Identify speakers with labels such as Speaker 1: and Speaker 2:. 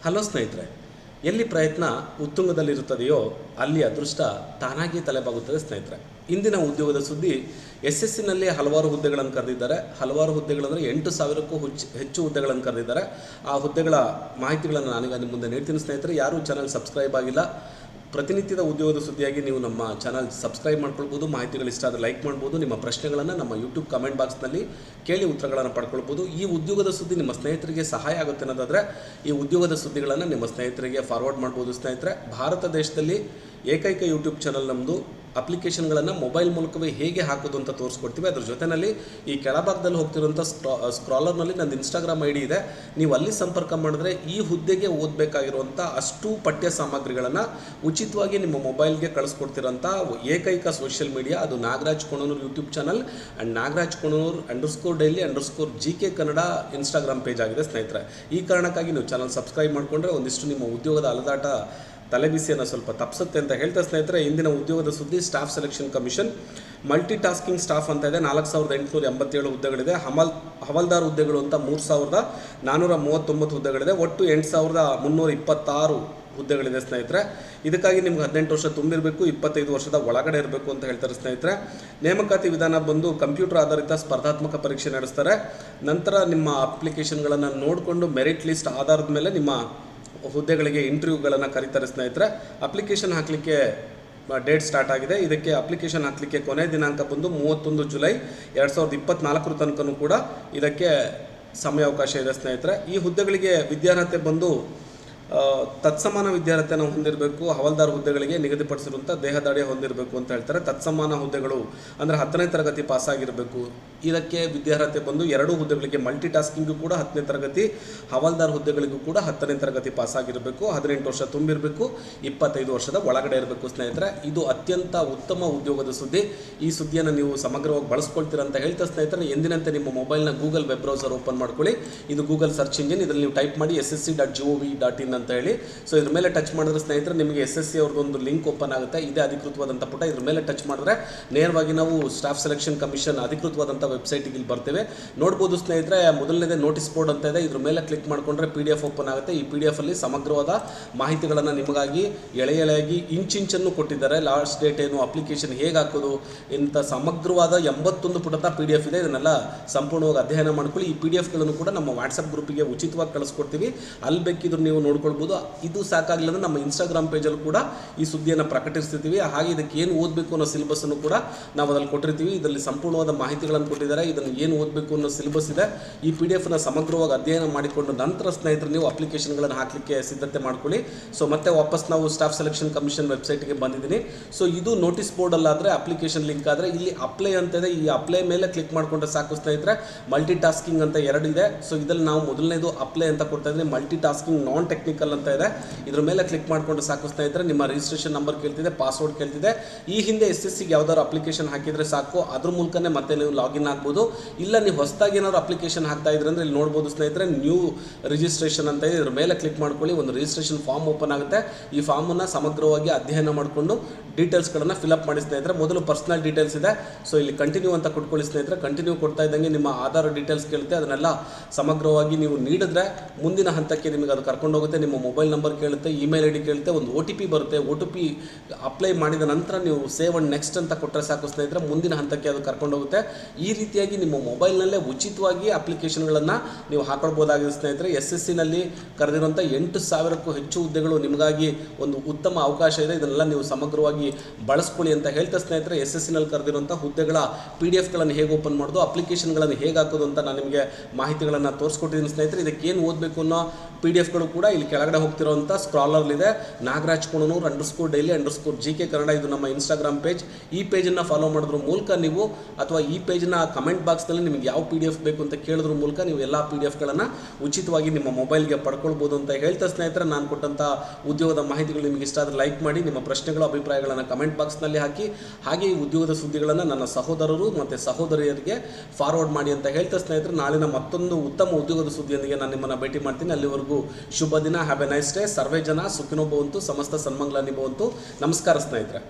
Speaker 1: Hello ಸ್ನೇಹಿತರೆ, ಎಲ್ಲಿ ಪ್ರಯತ್ನ ಉತ್ತುಂಗದಲ್ಲಿರುತ್ತದೆಯೋ ಅಲ್ಲಿ ಅದೃಷ್ಟ ತಾನಾಗಿ ತಲೆಬಾಗುತ್ತದೆ ಸ್ನೇಹಿತರೆ. ಇಂದಿನ ಉದ್ಯೋಗದ ಸುದ್ದಿ, SSCನಲ್ಲಿ ಹಲವಾರು ಹುದ್ದೆಗಳನ್ನು ಕರೆದಿದ್ದಾರೆ. ಹಲವಾರು ಹುದ್ದೆಗಳಂದರೆ 8,000ಕ್ಕೂ ಹೆಚ್ಚು ಹುದ್ದೆಗಳನ್ನು ಕರೆದಿದ್ದಾರೆ. ಆ ಹುದ್ದೆಗಳ ಮಾಹಿತಿಗಳನ್ನು ನಾನೀಗ ನಿಮ್ಮ ಮುಂದೆ ನೀಡ್ತೀನಿ ಸ್ನೇಹಿತರೆ. ಯಾರೂ ಚಾನಲ್ ಸಬ್ಸ್ಕ್ರೈಬ್ ಆಗಿಲ್ಲ, ಪ್ರತಿನಿತ್ಯದ ಉದ್ಯೋಗದ ಸುದ್ದಿಯಾಗಿ ನೀವು ನಮ್ಮ ಚಾನಲ್ ಸಬ್ಸ್ಕ್ರೈಬ್ ಮಾಡ್ಕೊಳ್ಬೋದು. ಮಾಹಿತಿಗಳು ಇಷ್ಟ ಆದರೆ ಲೈಕ್ ಮಾಡ್ಬೋದು. ನಿಮ್ಮ ಪ್ರಶ್ನೆಗಳನ್ನು ನಮ್ಮ ಯೂಟ್ಯೂಬ್ ಕಮೆಂಟ್ ಬಾಕ್ಸ್ನಲ್ಲಿ ಕೇಳಿ ಉತ್ತರಗಳನ್ನು ಪಡ್ಕೊಳ್ಬೋದು. ಈ ಉದ್ಯೋಗದ ಸುದ್ದಿ ನಿಮ್ಮ ಸ್ನೇಹಿತರಿಗೆ ಸಹಾಯ ಆಗುತ್ತೆ ಅನ್ನೋದಾದರೆ ಈ ಉದ್ಯೋಗದ ಸುದ್ದಿಗಳನ್ನು ನಿಮ್ಮ ಸ್ನೇಹಿತರಿಗೆ ಫಾರ್ವರ್ಡ್ ಮಾಡ್ಬೋದು ಸ್ನೇಹಿತರೆ. ಭಾರತ ದೇಶದಲ್ಲಿ ಏಕೈಕ ಯೂಟ್ಯೂಬ್ ಚಾನಲ್ ನಮ್ಮದು. ಅಪ್ಲಿಕೇಶನ್ಗಳನ್ನು ಮೊಬೈಲ್ ಮೂಲಕವೇ ಹೇಗೆ ಹಾಕೋದು ಅಂತ ತೋರಿಸ್ಕೊಡ್ತೀವಿ. ಅದ್ರ ಜೊತೆಯಲ್ಲಿ ಈ ಕೆಳಭಾಗದಲ್ಲಿ ಹೋಗ್ತಿರೋಂಥ ಸ್ಕ್ರಾಲರ್ನಲ್ಲಿ ನಂದು ಇನ್ಸ್ಟಾಗ್ರಾಮ್ ID ಇದೆ. ನೀವು ಅಲ್ಲಿ ಸಂಪರ್ಕ ಮಾಡಿದ್ರೆ ಈ ಹುದ್ದೆಗೆ ಓದಬೇಕಾಗಿರುವಂಥ ಅಷ್ಟು ಪಠ್ಯ ಸಾಮಗ್ರಿಗಳನ್ನು ಉಚಿತವಾಗಿ ನಿಮ್ಮ ಮೊಬೈಲ್ಗೆ ಕಳಿಸ್ಕೊಡ್ತಿರೋಂಥ ಏಕೈಕ ಸೋಷಿಯಲ್ ಮೀಡಿಯಾ ಅದು Nagaraj Konanur YouTube channel and Nagaraj Konanur _daily_GK Kannada Instagram page ಆಗಿದೆ ಸ್ನೇಹಿತರೆ. ಈ ಕಾರಣಕ್ಕಾಗಿ ನೀವು ಚಾನಲ್ ಸಬ್ಸ್ಕ್ರೈಬ್ ಮಾಡಿಕೊಂಡ್ರೆ ಒಂದಿಷ್ಟು ನಿಮ್ಮ ಉದ್ಯೋಗದ ಅಲದಾಟ ತಲೆಬಿಸಿಯನ್ನು ಸ್ವಲ್ಪ ತಪ್ಪಿಸುತ್ತೆ ಅಂತ ಹೇಳ್ತಾ ಸ್ನೇಹಿತರೆ, ಇಂದಿನ ಉದ್ಯೋಗದ ಸುದ್ದಿ staff selection commission multi tasking staff ಅಂತ ಇದೆ. 4,887 ಹುದ್ದೆಗಳಿದೆ. ಹವಾಲ್ದಾರ್ ಹುದ್ದೆಗಳು ಅಂತ 3,439 ಹುದ್ದೆಗಳಿದೆ. ಒಟ್ಟು 8,326 ಹುದ್ದೆಗಳಿದೆ ಸ್ನೇಹಿತರೆ. ಇದಕ್ಕಾಗಿ ನಿಮ್ಗೆ 18 ವರ್ಷ ತುಂಬಿರಬೇಕು, 25 ವರ್ಷದ ಒಳಗಡೆ ಇರಬೇಕು ಅಂತ ಹೇಳ್ತಾರೆ ಸ್ನೇಹಿತರೆ. ನೇಮಕಾತಿ ವಿಧಾನ ಬಂದು ಕಂಪ್ಯೂಟರ್ ಆಧಾರಿತ ಸ್ಪರ್ಧಾತ್ಮಕ ಪರೀಕ್ಷೆ ನಡೆಸ್ತಾರೆ. ನಂತರ ನಿಮ್ಮ ಅಪ್ಲಿಕೇಶನ್ಗಳನ್ನು ನೋಡಿಕೊಂಡು ಮೆರಿಟ್ ಲಿಸ್ಟ್ ಆಧಾರದ ಮೇಲೆ ನಿಮ್ಮ ಹುದ್ದೆಗಳಿಗೆ ಇಂಟರ್ವ್ಯೂಗಳನ್ನು ಕರೀತಾರೆ ಸ್ನೇಹಿತರೆ. ಅಪ್ಲಿಕೇಶನ್ ಹಾಕಲಿಕ್ಕೆ ಡೇಟ್ ಸ್ಟಾರ್ಟ್ ಆಗಿದೆ. ಇದಕ್ಕೆ ಅಪ್ಲಿಕೇಶನ್ ಹಾಕಲಿಕ್ಕೆ ಕೊನೆ ದಿನಾಂಕ ಬಂದು 31 ಜುಲೈ 2024 ತನಕನೂ ಕೂಡ ಇದಕ್ಕೆ ಸಮಯಾವಕಾಶ ಇದೆ ಸ್ನೇಹಿತರೆ. ಈ ಹುದ್ದೆಗಳಿಗೆ ವಿದ್ಯಾರ್ಹತೆ ಬಂದು ತತ್ಸಮಾನ ವಿದ್ಯಾರ್ಹತೆಯನ್ನು ಹೊಂದಿರಬೇಕು. ಹವಾಲ್ದಾರ್ ಹುದ್ದೆಗಳಿಗೆ ನಿಗದಿಪಡಿಸಿರುವಂಥ ದೇಹದಾಢ್ಯ ಹೊಂದಿರಬೇಕು ಅಂತ ಹೇಳ್ತಾರೆ. ತತ್ಸಮಾನ ಹುದ್ದೆಗಳು ಅಂದರೆ 10ನೇ ತರಗತಿ ಪಾಸಾಗಿರಬೇಕು. ಇದಕ್ಕೆ ವಿದ್ಯಾರ್ಹತೆ ಬಂದು 2 ಹುದ್ದೆಗಳಿಗೆ ಮಲ್ಟಿ ಟಾಸ್ಕಿಂಗು ಕೂಡ 10ನೇ ತರಗತಿ, ಹವಾಲ್ದಾರ್ ಹುದ್ದೆಗಳಿಗೂ ಕೂಡ 10ನೇ ತರಗತಿ ಪಾಸಾಗಿರಬೇಕು, 18 ವರ್ಷ ತುಂಬಿರಬೇಕು, 25 ವರ್ಷದ ಒಳಗಡೆ ಇರಬೇಕು ಸ್ನೇಹಿತರೆ. ಇದು ಅತ್ಯಂತ ಉತ್ತಮ ಉದ್ಯೋಗದ ಸುದ್ದಿ. ಈ ಸುದ್ದಿಯನ್ನು ನೀವು ಸಮಗ್ರವಾಗಿ ಬಳಸ್ಕೊಳ್ತೀರ ಅಂತ ಹೇಳ್ತಾ ಸ್ನೇಹಿತರೆ, ಎಂದಿನಂತೆ ನಿಮ್ಮ ಮೊಬೈಲ್ನ ಗೂಗಲ್ ವೆಬ್ ಬ್ರೌಸರ್ ಓಪನ್ ಮಾಡ್ಕೊಳ್ಳಿ. ಇದು ಗೂಗಲ್ ಸರ್ಚ್ ಇಂಜಿನ್. ಇದರಲ್ಲಿ ನೀವು ಟೈಪ್ ಮಾಡಿ ssc.gov.in ಅಂತ ಹೇಳಿ. ಸೊ ಇದ್ರ ಮೇಲೆ ಟಚ್ ಮಾಡಿದ್ರೆ ಸ್ನೇಹಿತರೆ ನಿಮಗೆ SSC ಅವ್ರದ್ದೊಂದು ಲಿಂಕ್ ಓಪನ್ ಆಗುತ್ತೆ. ಇದೇ ಅಧಿಕೃತವಾದಂಥ ಪುಟ. ಇದ್ರ ಮೇಲೆ ಟಚ್ ಮಾಡಿದ್ರೆ ನೇರವಾಗಿ ನಾವು ಸ್ಟಾಫ್ ಸೆಲೆಕ್ಷನ್ ಕಮಿಷನ್ ಅಧಿಕೃತವಾದಂಥ ವೆಬ್ಸೈಟಿಗೆ ಇಲ್ಲಿ ಬರ್ತೇವೆ. ನೋಡ್ಬೋದು ಸ್ನೇಹಿತರೆ, ಮೊದಲನೇದೇ ನೋಟಿಸ್ ಬೋರ್ಡ್ ಅಂತ ಇದೆ. ಇದ್ರ ಮೇಲೆ ಕ್ಲಿಕ್ ಮಾಡಿಕೊಂಡ್ರೆ PDF ಓಪನ್ ಆಗುತ್ತೆ. ಈ PDF ಅಲ್ಲಿ ಸಮಗ್ರವಾದ ಮಾಹಿತಿಗಳನ್ನು ನಿಮಗಾಗಿ ಎಳೆಯಾಗಿ ಇಂಚಿಂಚನ್ನು ಕೊಟ್ಟಿದ್ದಾರೆ. ಲಾಸ್ಟ್ ಡೇಟ್ ಏನು, ಅಪ್ಲಿಕೇಶನ್ ಹೇಗೆ ಹಾಕೋದು, ಇಂಥ ಸಮಗ್ರವಾದ 81 ಪುಟದ PDF ಇದೆ. ಇದನ್ನೆಲ್ಲ ಸಂಪೂರ್ಣವಾಗಿ ಅಧ್ಯಯನ ಮಾಡ್ಕೊಳ್ಳಿ. ಈ PDFಗಳನ್ನು ಕೂಡ ನಮ್ಮ ವಾಟ್ಸಪ್ ಗ್ರೂಪಿಗೆ ಉಚಿತವಾಗಿ ಕಳಿಸ್ಕೊಡ್ತೀವಿ. ಅಲ್ಲಿ ಬೇಕಿದ್ರು ನೀವು ನೋಡ್ಕೊಳ್ಬೋದು. ಇದು ಸಾಕಾಗಲಿಲ್ಲ ಅಂದರೆ ನಮ್ಮ ಇನ್ಸ್ಟಾಗ್ರಾಮ್ ಪೇಜಲ್ಲೂ ಕೂಡ ಈ ಸುದ್ದಿಯನ್ನು ಪ್ರಕಟಿಸ್ತಿರ್ತೀವಿ. ಹಾಗೆ ಇದಕ್ಕೆ ಏನು ಓದಬೇಕು ಅನ್ನೋ ಸಿಲೆಬಸ್ಸನ್ನು ಕೂಡ ನಾವು ಅದರಲ್ಲಿ ಕೊಟ್ಟಿರ್ತೀವಿ. ಇದರಲ್ಲಿ ಸಂಪೂರ್ಣವಾದ ಮಾಹಿತಿಗಳನ್ನು ಕೊಟ್ಟಿದ್ದಾರೆ. ಇದನ್ನು ಏನು ಓದಬೇಕು ಅನ್ನೋ ಸಿಲೆಬಸ್ ಇದೆ. ಈ PDF ಸಮಗ್ರವಾಗಿ ಅಧ್ಯಯನ ಮಾಡಿಕೊಂಡು ನಂತರ ಸ್ನೇಹಿತರು ನೀವು ಅಪ್ಲಿಕೇಶನ್ಗಳನ್ನು ಹಾಕಲಿಕ್ಕೆ ಸಿದ್ಧತೆ ಮಾಡ್ಕೊಳ್ಳಿ. ಸೊ ಮತ್ತೆ ವಾಪಸ್ ನಾವು ಸ್ಟಾಫ್ ಸೆಲೆಕ್ಷನ್ ಕಮಿಷನ್ ವೆಬ್ಸೈಟ್ಗೆ ಬಂದಿದ್ದೀನಿ. ಸೊ ಇದು ನೋಟಿಸ್ ಬೋರ್ಡಲ್ಲಾದರೆ ಅಪ್ಲಿಕೇಶನ್ ಲಿಂಕ್ ಆದರೆ ಇಲ್ಲಿ ಅಪ್ಲೈ ಅಂತ ಇದೆ. ಈ ಅಪ್ಲೈ ಮೇಲೆ ಕ್ಲಿಕ್ ಮಾಡಿಕೊಂಡ್ರೆ ಸಾಕು ಸ್ನೇಹಿತರೆ. ಮಲ್ಟಿ ಟಾಸ್ಕಿಂಗ್ ಅಂತ 2 ಇದೆ. ಸೊ ಇದರಲ್ಲಿ ನಾವು ಮೊದಲನೇದು ಅಪ್ಲೈ ಅಂತ ಕೊಡ್ತಾ ಇದ್ದೀನಿ. ಮಲ್ಟಿ ಟಾಸ್ಕಿಂಗ್ ನಾನ್ ಟೆಕ್ನಿಕಲ್ ಅಂತ ಇದೆ. ಇದ್ರ ಮೇಲೆ ಕ್ಲಿಕ್ ಮಾಡಿಕೊಂಡು ಸಾಕು ಸ್ನೇಹಿತರೆ. ನಿಮ್ಮ ರಿಜಿಸ್ಟ್ರೇಷನ್ ನಂಬರ್ ಕೇಳ್ತಿದೆ, ಪಾಸ್ವರ್ಡ್ ಕೇಳ್ತಿದೆ. ಈ ಹಿಂದೆ SSCಗೆ ಯಾವ್ದಾದ್ರು ಅಪ್ಲಿಕೇಶನ್ ಹಾಕಿದರೆ ಸಾಕು, ಅದ್ರ ಮೂಲಕನೇ ಮತ್ತೆ ನೀವು ಲಾಗಿನ್ ಆಗ್ಬೋದು. ಇಲ್ಲ ನೀವು ಹೊಸದಾಗಿ ಏನಾದ್ರು ಅಪ್ಲಿಕೇಶನ್ ಹಾಕ್ತಾ ಇದ್ರೆ ಅಂದರೆ ಇಲ್ಲಿ ನೋಡ್ಬೋದು ಸ್ನೇಹಿತರೆ, ನ್ಯೂ ರಿಜಿಸ್ಟ್ರೇಷನ್ ಅಂತ ಇದೆ. ಇದ್ರ ಮೇಲೆ ಕ್ಲಿಕ್ ಮಾಡ್ಕೊಳ್ಳಿ. ಒಂದು ರಿಜಿಸ್ಟ್ರೇಷನ್ ಫಾರ್ಮ್ ಓಪನ್ ಆಗುತ್ತೆ. ಈ ಫಾರ್ಮನ್ನು ಸಮಗ್ರವಾಗಿ ಅಧ್ಯಯನ ಮಾಡಿಕೊಂಡು ಡೀಟೇಲ್ಸ್ಗಳನ್ನು ಫಿಲಪ್ ಮಾಡಿ ಸ್ನೇಹಿತರೆ. ಮೊದಲು ಪರ್ಸನಲ್ ಡೀಟೇಲ್ಸ್ ಇದೆ. ಸೊ ಇಲ್ಲಿ ಕಂಟಿನ್ಯೂ ಅಂತ ಕೊಟ್ಕೊಳ್ಳಿ ಸ್ನೇಹಿತರೆ. ಕಂಟಿನ್ಯೂ ಕೊಡ್ತಾ ಇದ್ದಂಗೆ ನಿಮ್ಮ ಆಧಾರ್ ಡೀಟೇಲ್ಸ್ ಕೇಳುತ್ತೆ. ಅದನ್ನೆಲ್ಲ ಸಮಗ್ರವಾಗಿ ನೀವು ನೀಡಿದ್ರೆ ಮುಂದಿನ ಹಂತಕ್ಕೆ ನಿಮಗೆ ಅದು ಕರ್ಕೊಂಡು ಹೋಗುತ್ತೆ. ನಿಮ್ಮ ಮೊಬೈಲ್ ನಂಬರ್ ಕೇಳುತ್ತೆ, ಇಮೇಲ್ ID ಕೇಳುತ್ತೆ, ಒಂದು OTP ಬರುತ್ತೆ. OTP ಅಪ್ಲೈ ಮಾಡಿದ ನಂತರ ನೀವು ಸೇವ್ ಅಂಡ್ ನೆಕ್ಸ್ಟ್ ಅಂತ ಕೊಟ್ಟರೆ ಸಾಕು ಸ್ನೇಹಿತರೆ, ಮುಂದಿನ ಹಂತಕ್ಕೆ ಅದು ಕರ್ಕೊಂಡು ಹೋಗುತ್ತೆ. ಈ ರೀತಿಯಾಗಿ ನಿಮ್ಮ ಮೊಬೈಲ್ನಲ್ಲೇ ಉಚಿತವಾಗಿ ಅಪ್ಲಿಕೇಶನ್ಗಳನ್ನು ನೀವು ಹಾಕೊಳ್ಬೋದಾಗಿದೆ ಸ್ನೇಹಿತರೆ. SSCನಲ್ಲಿ ಕರೆದಿರುವಂಥ 8,000ಕ್ಕೂ ಹೆಚ್ಚು ಹುದ್ದೆಗಳು ನಿಮಗಾಗಿ ಒಂದು ಉತ್ತಮ ಅವಕಾಶ ಇದೆ. ಇದನ್ನೆಲ್ಲ ನೀವು ಸಮಗ್ರವಾಗಿ ಬಳಸ್ಕೊಳ್ಳಿ ಅಂತ ಹೇಳ್ತಾ ಸ್ನೇಹಿತರೆ, SSCನಲ್ಲಿ ಕರೆದಿರುವಂಥ ಹುದ್ದೆಗಳ PDFಗಳನ್ನು ಹೇಗೆ ಓಪನ್ ಮಾಡೋದು, ಅಪ್ಲಿಕೇಶನ್ಗಳನ್ನು ಹೇಗೆ ಹಾಕೋದು ಅಂತ ನಾನು ನಿಮಗೆ ಮಾಹಿತಿಗಳನ್ನು ತೋರಿಸ್ಕೊಟ್ಟಿದ್ದೀನಿ ಸ್ನೇಹಿತರೆ. ಇದಕ್ಕೇನು ಓದಬೇಕು ಅನ್ನೋ PDFಗಳು ಕೂಡ ಇಲ್ಲಿ ಕೆಳಗಡೆ ಹೋಗ್ತಿರೋಂಥ ಸ್ಕ್ರಾಲರ್ಲಿದೆ. ನಾಗರಾಜ್ ಕೊಣನೂರು _daily_GK ಕನ್ನಡ ಇದು ನಮ್ಮ ಇನ್ಸ್ಟಾಗ್ರಾಮ್ ಪೇಜ್. ಈ ಪೇಜನ್ನು ಫಾಲೋ ಮಾಡೋದ್ರ ಮೂಲಕ ನೀವು ಅಥವಾ ಈ ಪೇಜ್ನ ಕಮೆಂಟ್ ಬಾಕ್ಸ್ನಲ್ಲಿ ನಿಮಗೆ ಯಾವ PDF ಬೇಕು ಅಂತ ಕೇಳೋದ್ರ ಮೂಲಕ ನೀವು ಎಲ್ಲ PDFಗಳನ್ನು ಉಚಿತವಾಗಿ ನಿಮ್ಮ ಮೊಬೈಲ್ಗೆ ಪಡ್ಕೊಳ್ಬೋದು ಅಂತ ಹೇಳ್ತಾ ಸ್ನೇಹಿತರೆ, ನಾನು ಕೊಟ್ಟಂಥ ಉದ್ಯೋಗದ ಮಾಹಿತಿಗಳು ನಿಮಗೆ ಇಷ್ಟ ಆದರೆ ಲೈಕ್ ಮಾಡಿ. ನಿಮ್ಮ ಪ್ರಶ್ನೆಗಳು ಅಭಿಪ್ರಾಯಗಳನ್ನು ಕಮೆಂಟ್ ಬಾಕ್ಸ್ನಲ್ಲಿ ಹಾಕಿ. ಹಾಗೆ ಈ ಉದ್ಯೋಗದ ಸುದ್ದಿಗಳನ್ನು ನನ್ನ ಸಹೋದರರು ಮತ್ತು ಸಹೋದರಿಯರಿಗೆ ಫಾರ್ವರ್ಡ್ ಮಾಡಿ ಅಂತ ಹೇಳ್ತಾ ಸ್ನೇಹಿತರೆ, ನಾಳಿನ ಮತ್ತೊಂದು ಉತ್ತಮ ಉದ್ಯೋಗದ ಸುದ್ದಿಯೊಂದಿಗೆ ನಾನು ನಿಮ್ಮನ್ನು ಭೇಟಿ ಮಾಡ್ತೀನಿ. ಅಲ್ಲಿವರೆಗೂ ಶುಭ ದಿನ. Have a nice day. ಸರ್ವೇ ಜನ ಸುಖಿನೋ ಭವಂತು, ಸಮಸ್ತ ಸನ್ಮಂಗಲಾನಿ ಭವಂತು. ನಮಸ್ಕಾರ ಸ್ನೇಹಿತರೆ.